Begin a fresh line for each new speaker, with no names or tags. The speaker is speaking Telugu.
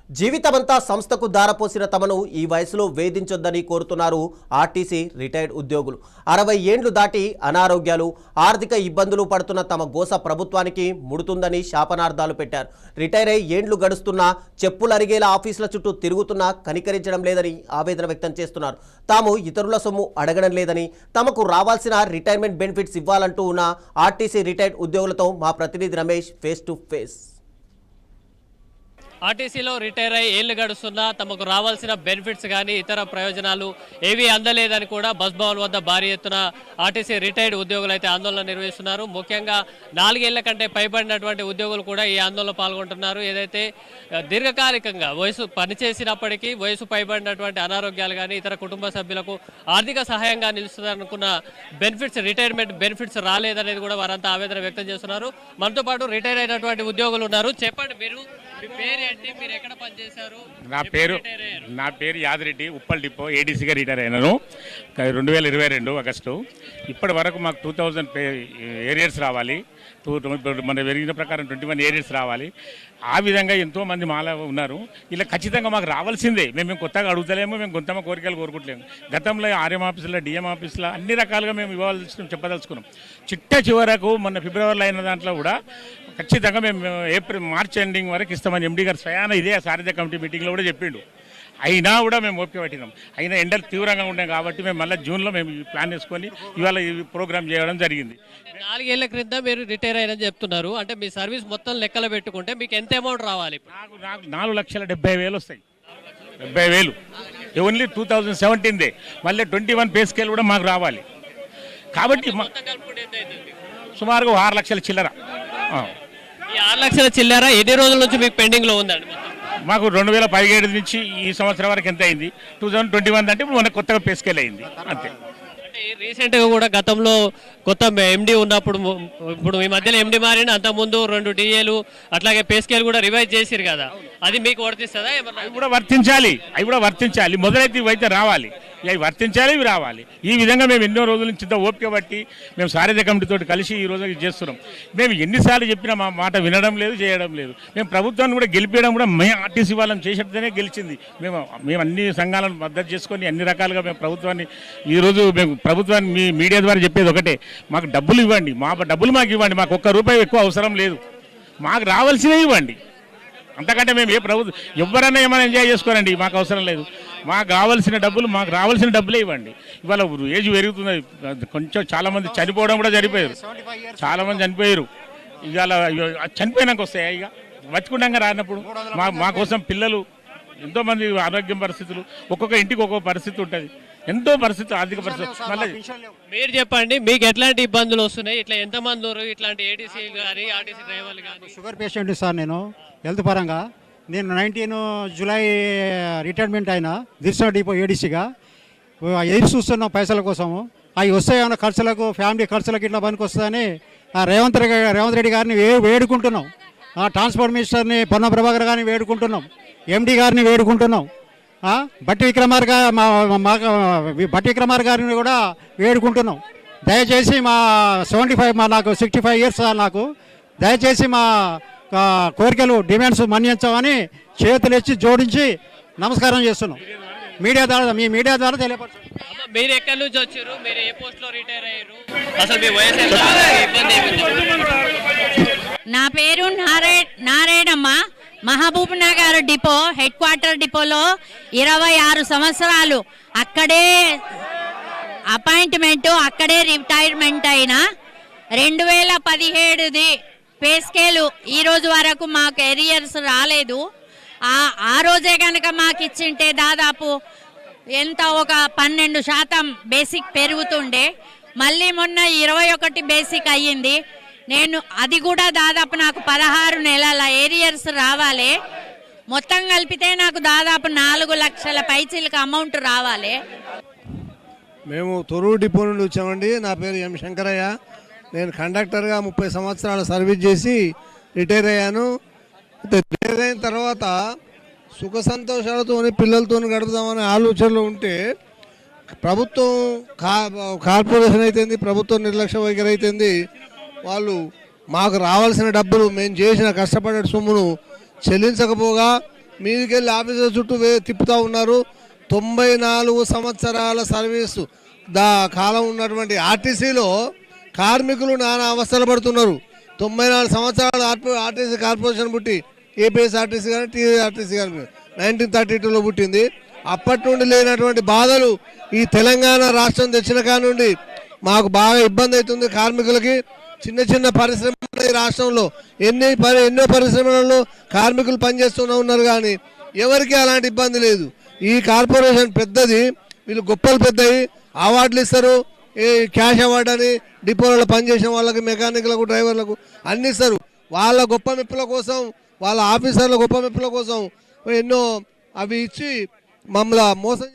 జీవితమంతా సంస్థకు దారపోసిన తమను ఈ వయసులో వేధించొద్దని కోరుతున్నారు ఆర్టీసీ రిటైర్డ్ ఉద్యోగులు. 60 ఏండ్లు దాటి అనారోగ్యాలు, ఆర్థిక ఇబ్బందులు పడుతున్న తమ గోస ప్రభుత్వానికి ముడుతుందని శాపనార్థాలు పెట్టారు. రిటైర్ అయి ఏండ్లు గడుస్తున్నా చెప్పులు అరిగేలా ఆఫీసుల చుట్టూ తిరుగుతున్నా కనికరించడం లేదని ఆవేదన వ్యక్తం చేస్తున్నారు. తాము ఇతరుల సొమ్ము అడగడం లేదని, తమకు రావాల్సిన రిటైర్మెంట్ బెనిఫిట్స్ ఇవ్వాలంటూ ఉన్న ఆర్టీసీ రిటైర్డ్ ఉద్యోగులతో మా ప్రతినిధి రమేష్ ఫేస్ టు ఫేస్.
ఆర్టీసీలో రిటైర్ అయ్యి ఏళ్ళు గడుస్తున్నా తమకు రావాల్సిన బెనిఫిట్స్ కానీ ఇతర ప్రయోజనాలు ఏవీ అందలేదని కూడా బస్ భవన్ వద్ద భారీ ఎత్తున ఆర్టీసీ రిటైర్డ్ ఉద్యోగులు అయితే ఆందోళన నిర్వహిస్తున్నారు. ముఖ్యంగా 4 ఏళ్ల కంటే పైబడినటువంటి ఉద్యోగులు కూడా ఈ ఆందోళనలో పాల్గొంటున్నారు. ఏదైతే దీర్ఘకాలికంగా వయసు పనిచేసినప్పటికీ వయసు పైబడినటువంటి అనారోగ్యాలు కానీ ఇతర కుటుంబ సభ్యులకు ఆర్థిక సహాయంగా నిలుస్తుందనుకున్న బెనిఫిట్స్, రిటైర్మెంట్ బెనిఫిట్స్ రాలేదనేది కూడా వారంతా ఆవేదన వ్యక్తం చేస్తున్నారు. మనతో పాటు రిటైర్ అయినటువంటి ఉద్యోగులు ఉన్నారు. చెప్పండి, మీ పేరు ఏంటి, మీరు ఎక్కడ పనిచేశారు?
నా పేరు యాదిరెడ్డి, ఉప్పల్ డిపో ఏడీసీగా రిటైర్ అయినాను 2022 ఆగస్టు. ఇప్పటి వరకు మాకు 2000 ఏరియర్స్ రావాలి, మన పెరిగిన ప్రకారం 21 ఏరియర్స్ రావాలి. ఆ విధంగా ఎంతోమంది మాల ఉన్నారు. ఇలా ఖచ్చితంగా మాకు రావాల్సిందే. మేము కొత్తగా అడుగుతలేము, మేము కొంత కోరికలు కోరుకుంటలేము. గతంలో ఆర్ఎం ఆఫీసులో, డిఎం ఆఫీసులో అన్ని రకాలుగా మేము ఇవ్వాల్సిన చెప్పదలుచుకున్నాం. చివరకు మొన్న ఫిబ్రవరిలో అయిన దాంట్లో కూడా ఖచ్చితంగా మేము మార్చ్ ఎండింగ్ వరకు ఇస్తామని ఎండీ గారు స్వయాన ఇదే సారథ్య కమిటీ మీటింగ్లో కూడా చెప్పిండు. అయినా కూడా మేము ఓపిక పట్టినాం. అయినా ఎండలు తీవ్రంగా ఉన్నాయి కాబట్టి మేము మళ్ళీ జూన్లో మేము ప్లాన్ చేసుకొని ఇవాళ ఈ ప్రోగ్రామ్ చేయడం జరిగింది.
4 ఏళ్ల క్రితం మీరు రిటైర్ అయినని చెప్తున్నారు. అంటే మీ సర్వీస్ మొత్తం లెక్కలు పెట్టుకుంటే మీకు ఎంత అమౌంట్ రావాలి?
నాకు 4,70,000 వస్తాయి. 70,000 ఓన్లీ 2017దే. మళ్ళీ 21 పే స్కేల్ కూడా మాకు రావాలి. కాబట్టి సుమారుగా 6 లక్షల చిల్లర.
ఈ 6 లక్షల చిల్లర ఎన్ని రోజుల నుంచి మీకు పెండింగ్లో ఉందండి?
మాకు 2017 నుంచి ఈ సంవత్సరం వరకు ఎంత అయింది? 2021 అంటే ఇప్పుడు మనకు కొత్తగా పే స్కేల్ అయింది అంతే.
అంటే రీసెంట్గా కూడా గతంలో కొత్త ఎండి ఉన్నప్పుడు, ఇప్పుడు ఈ మధ్యలో ఎండి మారిన, అంతకుముందు 2 డిఏలు అట్లాగే పే స్కేల్ కూడా రివైజ్ చేసిరు కదా, అది మీకు వర్తిస్తుందా?
అవి కూడా వర్తించాలి. మొదలైతే ఇవైతే రావాలి, ఇవి వర్తించాలి, ఇవి రావాలి. ఈ విధంగా మేము ఎన్నో రోజుల నుంచి ఓపిక బట్టి మేము సారథ్య కమిటీతో కలిసి ఈ రోజు చేస్తున్నాం. మేము ఎన్నిసార్లు చెప్పినా మా మాట వినడం లేదు, చేయడం లేదు. మేము ప్రభుత్వాన్ని కూడా గెలిపించడం కూడా మేము ఆర్టీసీ వాళ్ళని చేసేటనే గెలిచింది. మేము అన్ని సంఘాలను మద్దతు చేసుకొని అన్ని రకాలుగా మేము ప్రభుత్వాన్ని ఈరోజు మేము ప్రభుత్వాన్ని మీ మీడియా ద్వారా చెప్పేది ఒకటే, మాకు డబ్బులు ఇవ్వండి, డబ్బులు మాకు ఇవ్వండి. మాకు ₹1 ఎక్కువ అవసరం లేదు, మాకు రావాల్సినవి ఇవ్వండి. అంతకంటే మేము ఎవరైనా ఏమైనా ఎంజాయ్ చేసుకోరండి, మాకు అవసరం లేదు. మాకు రావాల్సిన డబ్బులే ఇవ్వండి. ఇవాళ ఏజ్ పెరుగుతుంది, కొంచెం చాలామంది చనిపోవడం కూడా జరిపోయారు. చాలామంది చనిపోయారు. ఇవాళ చనిపోయినాక వస్తాయి, ఇక బతుకుండగా రానప్పుడు మా కోసం పిల్లలు ఎంతోమంది ఆరోగ్యం పరిస్థితులు, ఒక్కొక్క ఇంటికి ఒక్కొక్క పరిస్థితి ఉంటుంది, ఎంతో పరిస్థితి, ఆర్థిక పరిస్థితి. మళ్ళీ
మీరు చెప్పండి, మీకు ఎట్లాంటి ఇబ్బందులు వస్తున్నాయి? ఇట్లా ఎంతమంది ఇట్లాంటి ఏటీసీ కానీ ఆర్టీసీ డ్రైవర్లు కానీ?
షుగర్ పేషెంట్ సార్, నేను హెల్త్ పరంగా నేను 19 జూలై రిటైర్మెంట్ అయినా దిర్శా డిపో ఏడీసీగా. ఎదురు చూస్తున్నాం పైసల కోసము. అవి వస్తాయన్న ఖర్చులకు, ఫ్యామిలీ ఖర్చులకు ఇట్లా పనికి వస్తుందని రేవంత్ రెడ్డి గారిని వేడుకుంటున్నాం. ట్రాన్స్పోర్ట్ మినిస్టర్ని పొన్న ప్రభాకర్ గారిని వేడుకుంటున్నాం. ఎండీ గారిని వేడుకుంటున్నాం. భట్టి విక్రమార్ గారిని కూడా వేడుకుంటున్నాం. దయచేసి మా 75 నాకు 65 ఇయర్స్ నాకు దయచేసి మా కోరికలు, డిమాండ్స్ మన్నించమని చేతులెచ్చి జోడించి నమస్కారం చేస్తున్నాం. మీ మీడియా ద్వారా తెలియపరచండి.
మీరు ఎక్కడి నుంచి వచ్చారు? మీరు ఏ పోస్ట్లో రిటైర్ అయ్యారు? అసలు మీ వయసు ఎంత? ఇబ్బంది ఏమి?
నా పేరు Narayanamma. Mahabubnagar depot headquarter డిపోలో 26 సంవత్సరాలు అక్కడే అపాయింట్మెంటు, అక్కడే రిటైర్మెంట్ అయినా 2017ది పే స్కేలు ఈ రోజు వరకు మాకు ఎరియర్స్ రాలేదు. ఆ రోజే కనుక మాకు ఇచ్చింటే దాదాపు ఎంత ఒక 12% బేసిక్ పెరుగుతుండే. మళ్ళీ మొన్న 21 బేసిక్ అయ్యింది. నేను అది కూడా దాదాపు నాకు 16 నెలల ఏరియర్స్ రావాలి. మొత్తం కలిపితే నాకు దాదాపు 4 లక్షల పైచిలకు అమౌంట్ రావాలి.
మేము తొర్రూరు డిపో నుండి వచ్చామండి. నా పేరు ఎం శంకరయ్య. నేను కండక్టర్గా 30 సంవత్సరాలు సర్వీస్ చేసి రిటైర్ అయ్యాను. రిటైర్ అయిన తర్వాత సుఖ సంతోషాలతో పిల్లలతో గడుపుదామనే ఆలోచనలో ఉంటే ప్రభుత్వం కార్పొరేషన్ అయితేంది, ప్రభుత్వం నిర్లక్ష్య వైఖరి అయితేంది, వాళ్ళు మాకు రావాల్సిన డబ్బులు, మేము చేసిన కష్టపడే సొమ్మును చెల్లించకపోగా మీదికెళ్ళి ఆఫీసర్ చుట్టూ తిప్పుతూ ఉన్నారు. 94 సంవత్సరాల సర్వీసు కాలం ఉన్నటువంటి ఆర్టీసీలో కార్మికులు నానా అవస్థలు పడుతున్నారు. 94 సంవత్సరాల ఆర్టీసీ కార్పొరేషన్ పుట్టి ఏపీఎస్ఆర్టీసీ కానీ టీఆర్టీసీ కానీ 1932లో పుట్టింది. అప్పటి నుండి లేనటువంటి బాధలు ఈ తెలంగాణ రాష్ట్రం తెచ్చిన కాడ నుండి మాకు బాగా ఇబ్బంది అవుతుంది. కార్మికులకి చిన్న చిన్న పరిశ్రమలు ఈ రాష్ట్రంలో ఎన్నో పరిశ్రమలలో కార్మికులు పనిచేస్తూనే ఉన్నారు, కానీ ఎవరికి అలాంటి ఇబ్బంది లేదు. ఈ కార్పొరేషన్ పెద్దది, వీళ్ళు గొప్పలు పెద్దవి, అవార్డులు ఇస్తారు, ఈ క్యాష్ అవార్డు అని డిపోలలో పనిచేసిన వాళ్ళకి, మెకానిక్లకు, డ్రైవర్లకు అన్ని ఇస్తారు. వాళ్ళ గొప్ప మెప్పుల కోసం, వాళ్ళ ఆఫీసర్ల గొప్ప మెప్పుల కోసం ఎన్నో అవి ఇచ్చి మమ్మల్ని మోసం